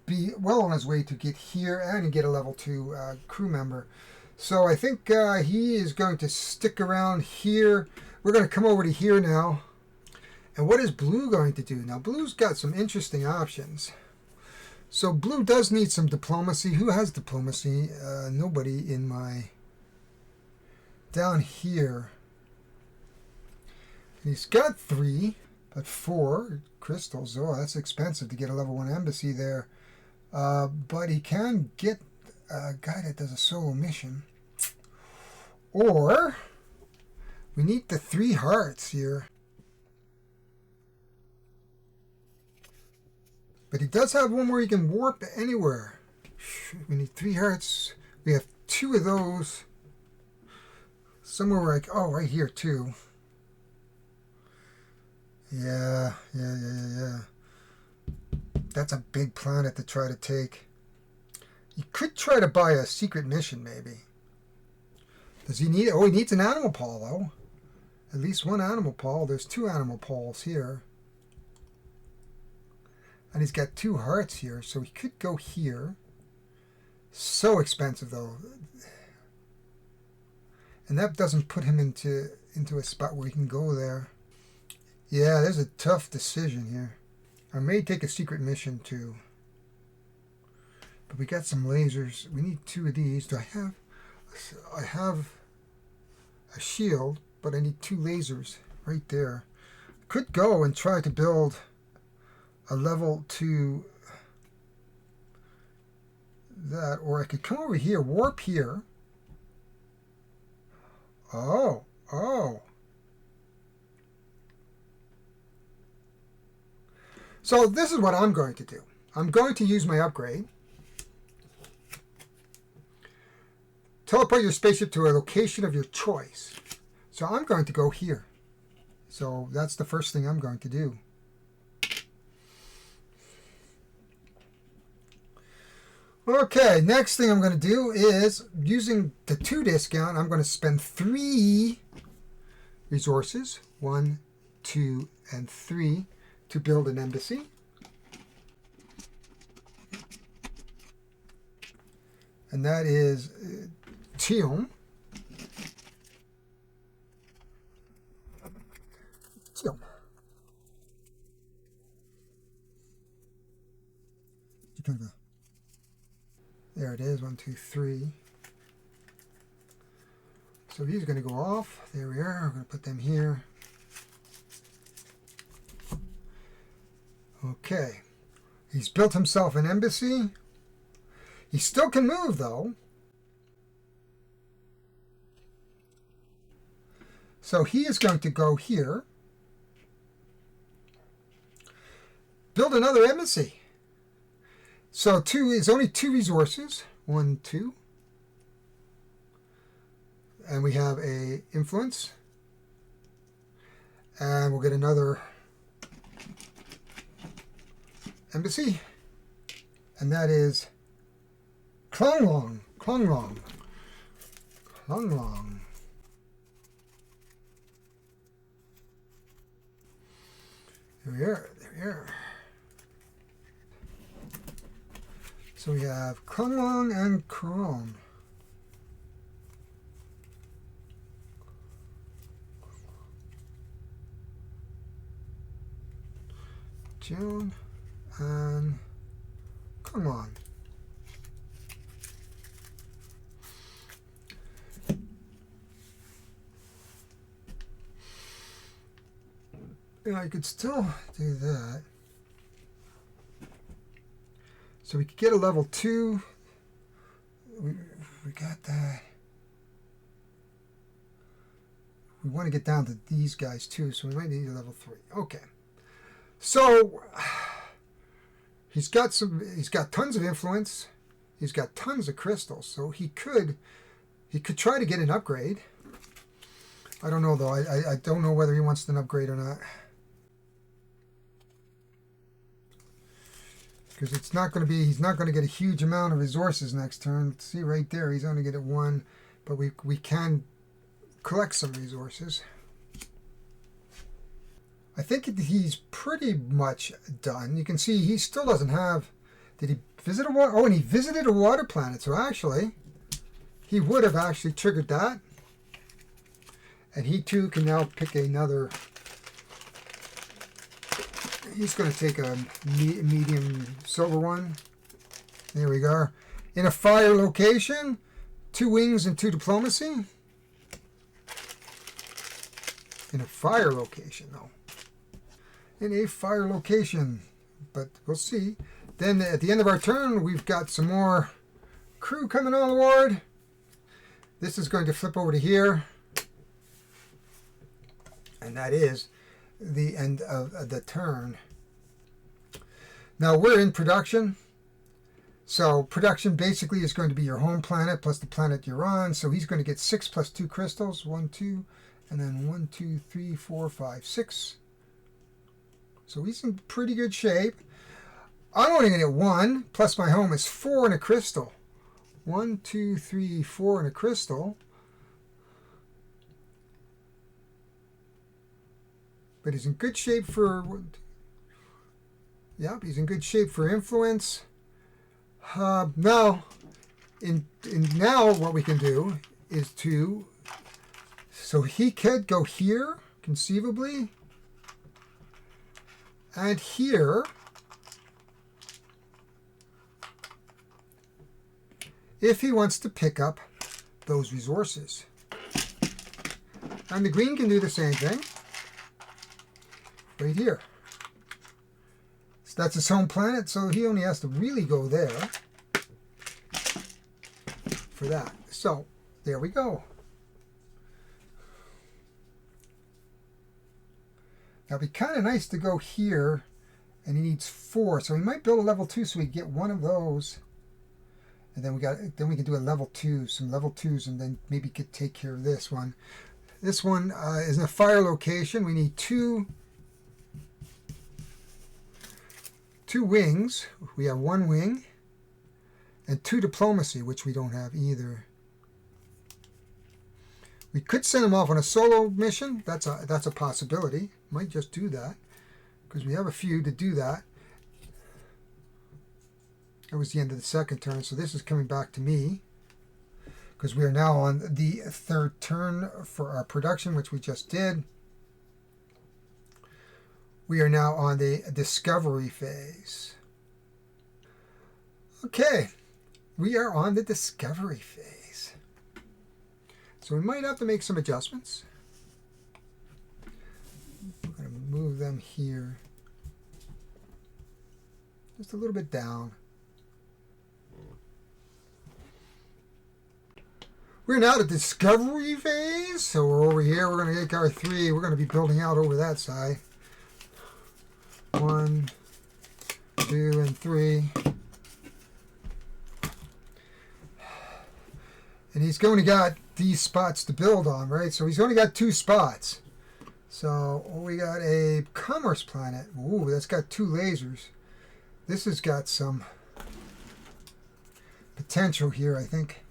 be well on his way to get here and get a level 2 crew member. So I think he is going to stick around here. We're going to come over to here now. And what is blue going to do? Now blue's got some interesting options. So blue does need some diplomacy. Who has diplomacy? Nobody in my... Down here. He's got 3, but 4 crystals. Oh, that's expensive to get a level 1 embassy there. But he can get a guy that does a solo mission. Or we need the 3 hearts here. But he does have one where he can warp anywhere. We need 3 hearts. We have 2 of those. Somewhere like, oh, right here too. Yeah. That's a big planet to try to take. You could try to buy a secret mission, maybe. Does he need... Oh, he needs an animal paw, though. At least 1 animal paw. There's 2 animal paws here. And he's got 2 hearts here, so he could go here. So expensive, though. And that doesn't put him into a spot where he can go there. Yeah, there's a tough decision here. I may take a secret mission, too. But we got some lasers. We need 2 of these. Do I have a shield, but I need 2 lasers right there. Could go and try to build a level 2 that, or I could come over here, warp here. Oh. So this is what I'm going to do. I'm going to use my upgrade. Teleport your spaceship to a location of your choice. So I'm going to go here. So that's the first thing I'm going to do. Okay, next thing I'm going to do is, using the 2 discount, I'm going to spend 3 resources, 1, 2, and 3, to build an embassy. And that is Tium. There it is, 1, 2, 3. So these are going to go off. There we are. I'm going to put them here. Okay. He's built himself an embassy. He still can move, though. So he is going to go here. Build another embassy. So 2 is only 2 resources. 1, 2. And we have a influence. And we'll get another embassy. And that is Klonglong. There we are. So we have Klonglong and Kron. June and Klonglong. I could still do that. So we could get a level 2. We got that. We want to get down to these guys too, so we might need a level 3. Okay. So he's got tons of influence. He's got tons of crystals, so he could try to get an upgrade. I don't know though. I don't know whether he wants an upgrade or not. Because he's not going to get a huge amount of resources next turn. See right there, he's only getting 1, but we can collect some resources. I think he's pretty much done. You can see he still doesn't have... Did he visit a water... Oh, and he visited a water planet. So actually, he would have actually triggered that. And he too can now pick another... He's going to take a medium silver one. There we go. In a fire location, 2 wings and 2 diplomacy. In a fire location, though. In a fire location. But we'll see. Then at the end of our turn, we've got some more crew coming on board. This is going to flip over to here. And that is the end of the turn. Now we're in production. So production basically is going to be your home planet plus the planet you're on. So he's going to get 6 plus 2 crystals. 1, 2, and then 1, 2, 3, 4, 5, 6. So he's in pretty good shape. I'm only going to get 1, plus my home is 4 and a crystal. 1, 2, 3, 4 and a crystal. But he's in good shape for... Yep, he's in good shape for influence. Now what we can do is to... So he could go here, conceivably. And here... if he wants to pick up those resources. And the green can do the same thing. Right here. So that's his home planet, so he only has to really go there for that. So, there we go. Now, it'd be kind of nice to go here, and he needs 4. So he might build a level 2 so we get one of those. And then we can do a level 2, some level 2s, and then maybe could take care of this one. This one is in a fire location. We need 2 wings. We have 1 wing and 2 diplomacy, which we don't have either. We could send him off on a solo mission. That's a possibility. Might just do that because we have a few to do that. That was the end of the second turn, so this is coming back to me because we are now on the 3rd turn for our production, which we just did. We are now on the discovery phase. Okay, we are on the discovery phase. So we might have to make some adjustments. We're going to move them here. Just a little bit down. We're now at the discovery phase. So we're over here. We're going to take our 3. We're going to be building out over that side. 1, 2, and 3. And he's only got these spots to build on, right? So he's only got 2 spots. So we got a commerce planet. Ooh, that's got 2 lasers. This has got some potential here, I think.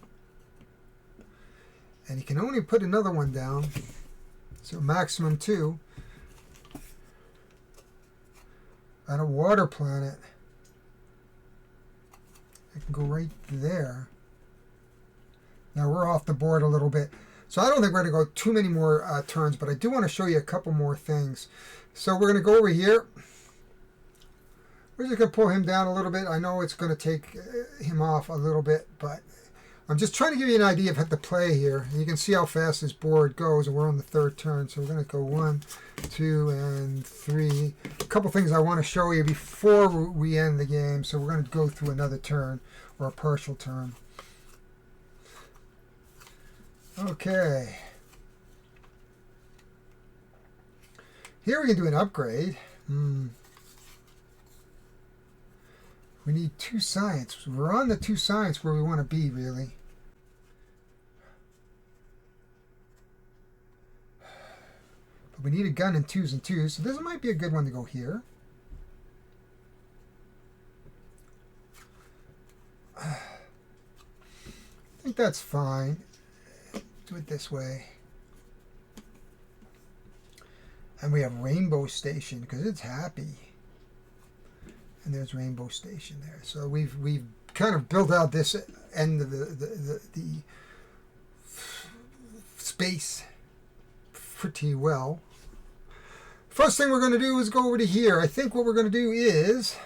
And he can only put another one down. So maximum 2. And a water planet. I can go right there. Now we're off the board a little bit. So I don't think we're going to go too many more turns, but I do want to show you a couple more things. So we're going to go over here. We're just going to pull him down a little bit. I know it's going to take him off a little bit, but I'm just trying to give you an idea of how to play here. And you can see how fast this board goes, and we're on the 3rd turn. So we're going to go 1, 2, and 3. A couple things I want to show you before we end the game. So we're going to go through another turn, or a partial turn. Okay. Here we can do an upgrade. We need 2 science. We're on the 2 science where we want to be, really. But we need a gun in 2s and 2s, so this might be a good one to go here. I think that's fine. Do it this way. And we have Rainbow Station because it's happy. And there's Rainbow Station there. So we've kind of built out this end of the space pretty well. First thing we're going to do is go over to here. I think what we're going to do is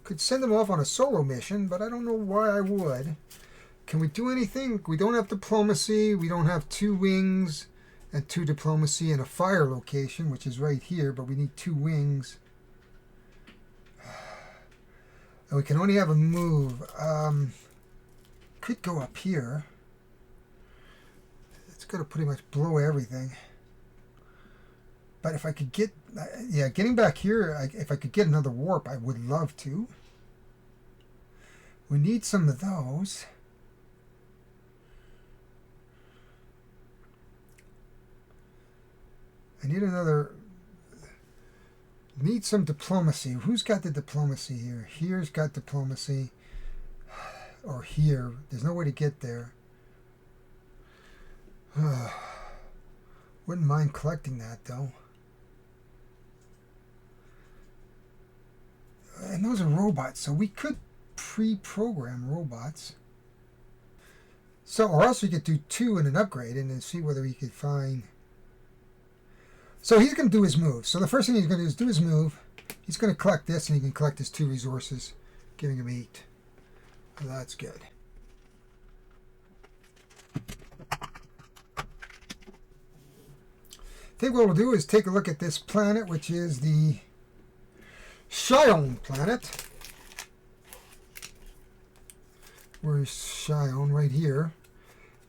could send them off on a solo mission, but I don't know why I would. Can we do anything? We don't have diplomacy. We don't have 2 wings and 2 diplomacy and a fire location, which is right here, but we need 2 wings. And we can only have a move. Could go up here. It's going to pretty much blow everything. But if I could get, yeah, getting back here, if I could get another warp, I would love to. We need some of those. I need another, need some diplomacy. Who's got the diplomacy here? Here's got diplomacy. Or here. There's no way to get there. Wouldn't mind collecting that, though. And those are robots, so we could pre-program robots. So, or else we could do 2 and an upgrade and then see whether he could find... So he's going to do his move. So the first thing he's going to do is do his move. He's going to collect this, and he can collect his 2 resources, giving him 8. So that's good. I think what we'll do is take a look at this planet, which is the Shion planet. Where's Shion? Right here.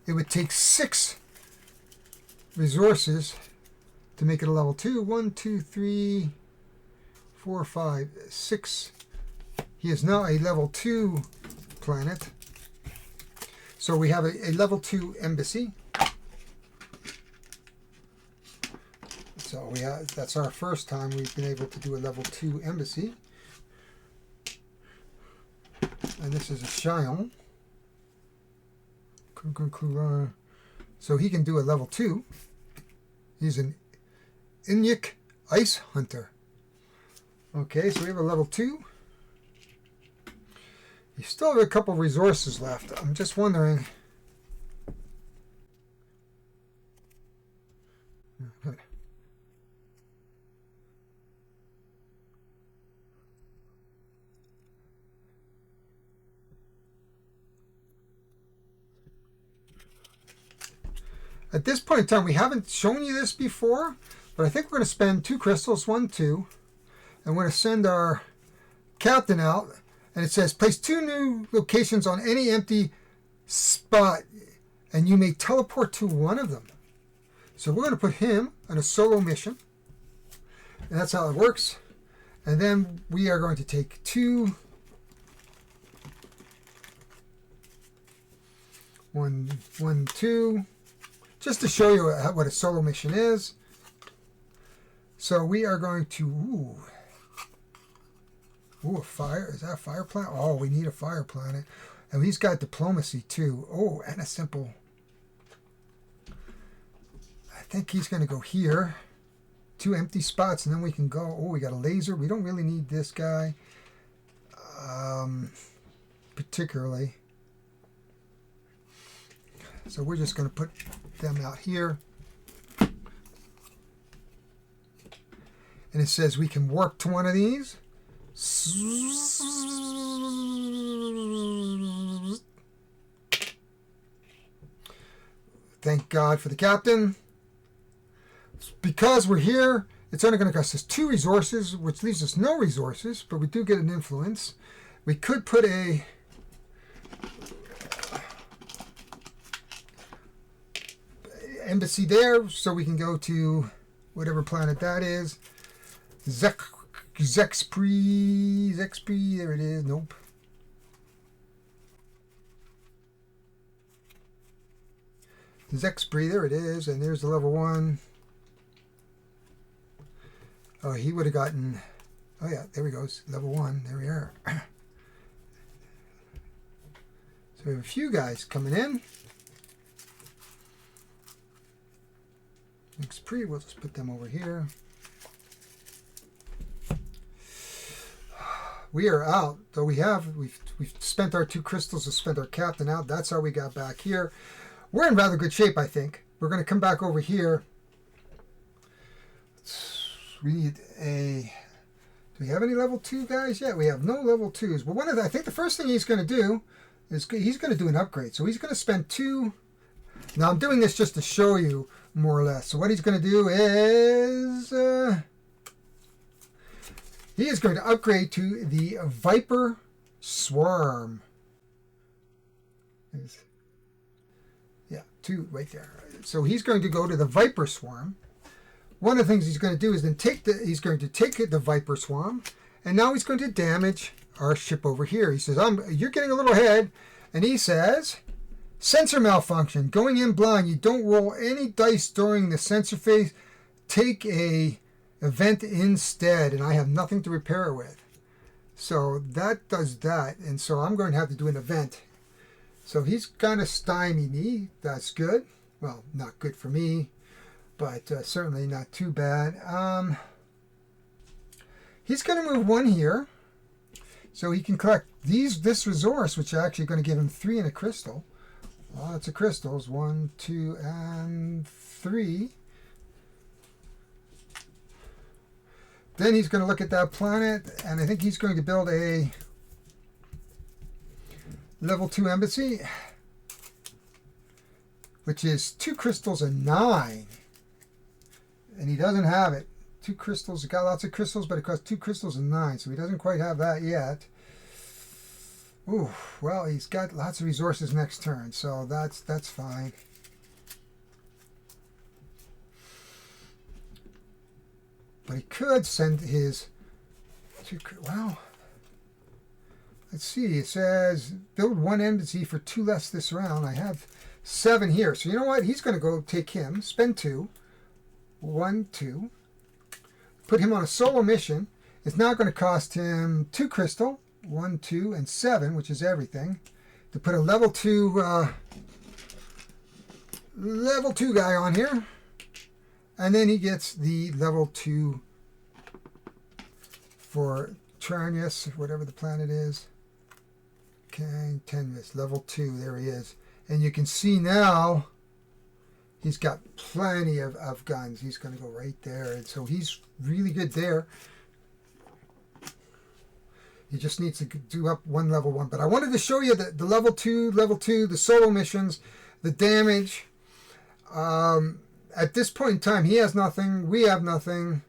It would take 6 resources to make it a level 2. 1, 2, 3, 4, 5, 6. He is now a level 2 planet. So we have a level 2 embassy. So we have, that's our first time we've been able to do a level 2 embassy. And this is a Shion. So he can do a level 2. He's an Inyik Ice Hunter. Okay, so we have a level 2. You still have a couple resources left. I'm just wondering. At this point in time, we haven't shown you this before, but I think we're going to spend 2 crystals, 1, 2, and we're going to send our captain out, and it says, place 2 new locations on any empty spot, and you may teleport to one of them. So we're going to put him on a solo mission, and that's how it works. And then we are going to take 2, 1, 2, just to show you what a solo mission is. So we are going to, a fire, is that a fire planet? Oh, we need a fire planet. And he's got diplomacy too. Oh, and a simple, I think he's going to go here. 2 empty spots, and then we can go, oh, we got a laser. We don't really need this guy, particularly. So we're just going to put them out here. And it says we can warp to one of these. Thank God for the captain. Because we're here, it's only going to cost us 2 resources, which leaves us no resources, but we do get an influence. We could put a embassy there, so we can go to whatever planet that is. Zexpree, there it is. Nope. Zexpree, there it is, and there's the level 1. Oh, he would have gotten, oh yeah, there he goes, level 1, there we are. So we have a few guys coming in. Zexpree, we'll just put them over here. We are out, though we've spent our 2 crystals to spend our captain out. That's how we got back here. We're in rather good shape, I think. We're going to come back over here. We need a... Do we have any level 2 guys yet? We have no level 2s. But I think the first thing he's going to do is he's going to do an upgrade. So he's going to spend 2... Now I'm doing this just to show you, more or less. So what he's going to do is... he is going to upgrade to the Viper Swarm. Yeah, 2 right there. So he's going to go to the Viper Swarm, one of the things he's going to do is then he's going to take the Viper Swarm, and now he's going to damage our ship over here. He says, you're getting a little ahead, and he says, sensor malfunction, going in blind. You don't roll any dice during the sensor phase. Take a event instead, and I have nothing to repair it with. So that does that, and so I'm going to have to do an event. So he's kind of stymied me. That's good. Well, not good for me, but certainly not too bad. He's going to move one here, so he can collect this resource, which is actually going to give him 3 in a crystal. Lots of crystals. 1, 2, and 3. Then he's going to look at that planet, and I think he's going to build a level 2 embassy, which is 2 crystals and 9. And he doesn't have it. 2 crystals. He got lots of crystals, but it costs 2 crystals and 9, so he doesn't quite have that yet. Ooh, well, he's got lots of resources next turn, so that's fine. But he could send his... Well, let's see. It says build 1 embassy for 2 less this round. I have 7 here. So you know what? He's going to go take him, spend 2. 1, 2. Put him on a solo mission. It's now going to cost him 2 crystal. 1, 2, and 7, which is everything. To put a level 2 guy on here. And then he gets the level 2 for Tranius, whatever the planet is. Okay, Tenvis, level 2, there he is. And you can see now he's got plenty of guns. He's going to go right there. And so he's really good there. He just needs to do up 1 level 1. But I wanted to show you the level 2, the solo missions, the damage. At this point in time, he has nothing. We have nothing.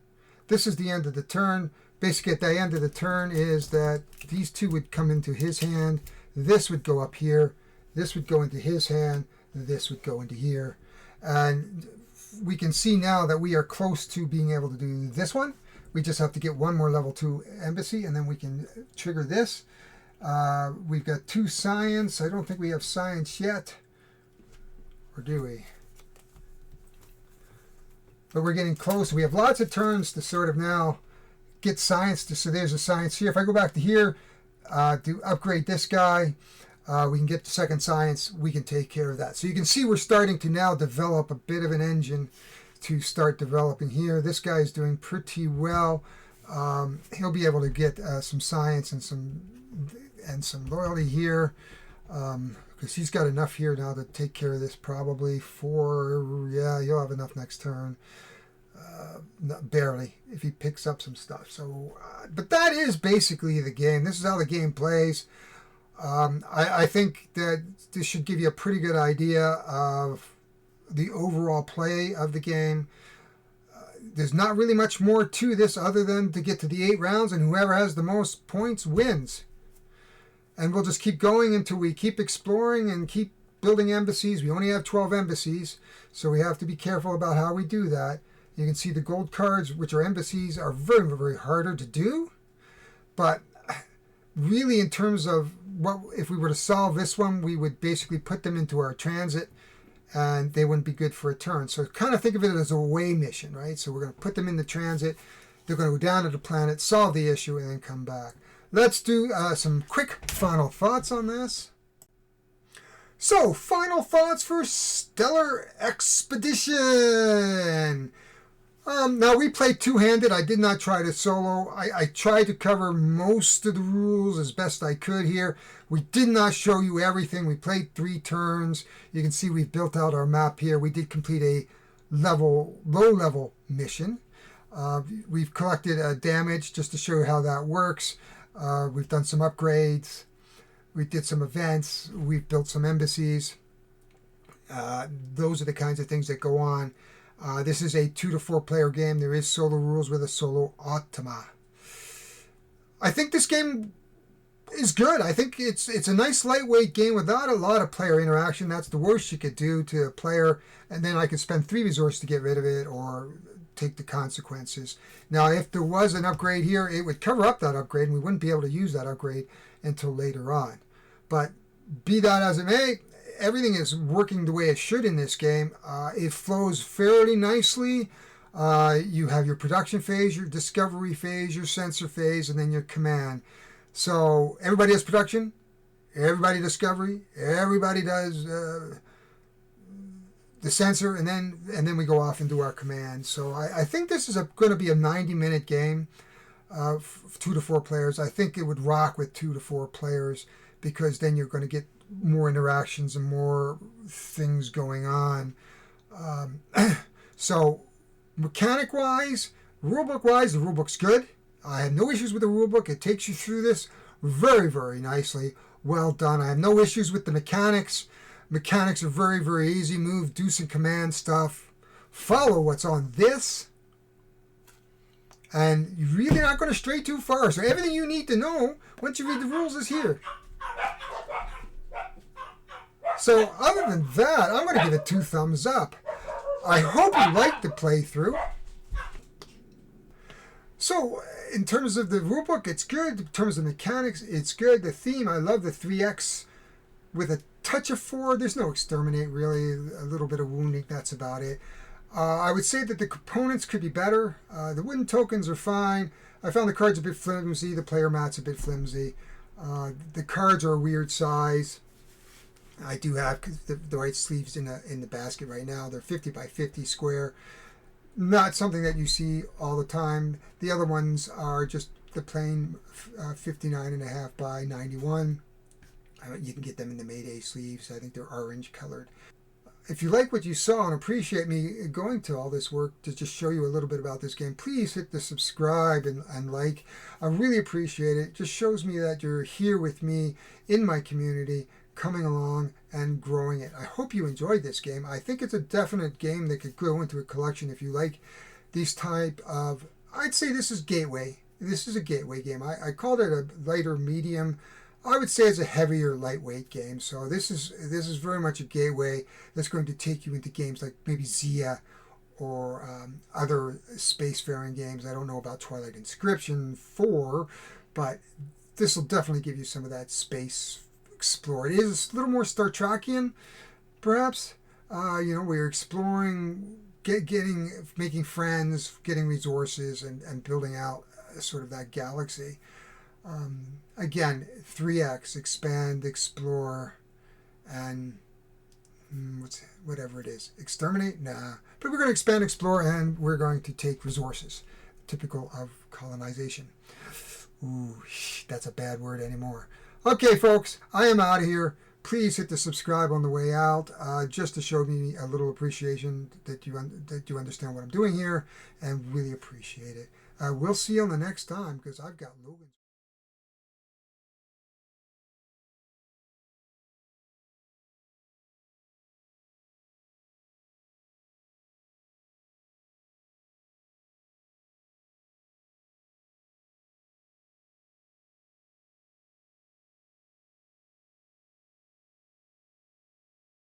This is the end of the turn. Basically, at the end of the turn is that these 2 would come into his hand. This would go up here. This would go into his hand. This would go into here. And we can see now that we are close to being able to do this one. We just have to get 1 more level 2 embassy, and then we can trigger this. We've got 2 science. I don't think we have science yet. Or do we? But we're getting close. We have lots of turns to sort of now get science. So there's a science here. If I go back to here, to upgrade this guy, we can get the 2nd science. We can take care of that. So you can see we're starting to now develop a bit of an engine to start developing here. This guy is doing pretty well. He'll be able to get some science and some loyalty here. Because he's got enough here now to take care of this probably for, yeah, you'll have enough next turn. Barely, if he picks up some stuff. So, but that is basically the game. This is how the game plays. I think that this should give you a pretty good idea of the overall play of the game. There's not really much more to this other than to get to the 8 rounds, and whoever has the most points wins. And we'll just keep going until we keep exploring and keep building embassies. We only have 12 embassies, so we have to be careful about how we do that. You can see the gold cards, which are embassies, are very, very harder to do. But really, in terms of what, if we were to solve this one, we would basically put them into our transit, and they wouldn't be good for a turn. So kind of think of it as a away mission, right? So we're going to put them in the transit. They're going to go down to the planet, solve the issue, and then come back. Let's do some quick final thoughts on this. So, final thoughts for Stellar Expedition. Now, we played two-handed. I did not try to solo. I tried to cover most of the rules as best I could here. We did not show you everything. We played 3 turns. You can see we've built out our map here. We did complete a low-level mission. We've collected damage just to show you how that works. We've done some upgrades. We did some events. We've built some embassies. Those are the kinds of things that go on. This is a 2 to 4 player game. There is solo rules with a solo automa. I think this game is good. I think it's a nice lightweight game without a lot of player interaction. That's the worst you could do to a player, and then I could spend 3 resources to get rid of it or take the consequences. Now, if there was an upgrade here, it would cover up that upgrade, and we wouldn't be able to use that upgrade until later on. But be that as it may, everything is working the way it should in this game. It flows fairly nicely. You have your production phase, your discovery phase, your sensor phase, and then your command. So everybody has production, everybody discovery, everybody does the sensor, and then we go off and do our command. So I think this is going to be a 90-minute game, 2 to 4 players. I think it would rock with 2 to 4 players because then you're going to get more interactions and more things going on. So mechanic-wise, rulebook-wise, the rulebook's good. I have no issues with the rulebook. It takes you through this very, very nicely. Well done. I have no issues with the mechanics. Mechanics are very, very easy. Move, do some command stuff. Follow what's on this. And you're really not going to stray too far. So everything you need to know once you read the rules is here. So other than that, I'm going to give it 2 thumbs up. I hope you liked the playthrough. So in terms of the rulebook, it's good. In terms of mechanics, it's good. The theme, I love the 3X with a touch of 4. There's no exterminate, really. A little bit of wounding, that's about it. I would say that the components could be better. The wooden tokens are fine. I found the cards a bit flimsy. The player mat's a bit flimsy. The cards are a weird size. I do have the right sleeves in the basket right now. They're 50 by 50 square. Not something that you see all the time. The other ones are just the plain 59.5 by 91. You can get them in the Mayday sleeves. I think they're orange colored. If you like what you saw and appreciate me going to all this work to just show you a little bit about this game, please hit the subscribe and like. I really appreciate it. It just shows me that you're here with me in my community, coming along and growing it. I hope you enjoyed this game. I think it's a definite game that could go into a collection if you like these type of, I'd say this is gateway. This is a gateway game. I called it a lighter medium. I would say it's a heavier lightweight game. So this is very much a gateway that's going to take you into games like maybe Zia or other spacefaring games. I don't know about Twilight Inscription 4, but this will definitely give you some of that space explore. It is a little more Star Trekian, perhaps. We're exploring, making friends, getting resources, and building out sort of that galaxy. Again, 3X, expand, explore, and whatever it is. Exterminate? Nah. But we're going to expand, explore, and we're going to take resources. Typical of colonization. Ooh, that's a bad word anymore. Okay, folks, I am out of here. Please hit the subscribe on the way out, just to show me a little appreciation that you understand what I'm doing here, and really appreciate it. We'll see you on the next time, because I've got Logan.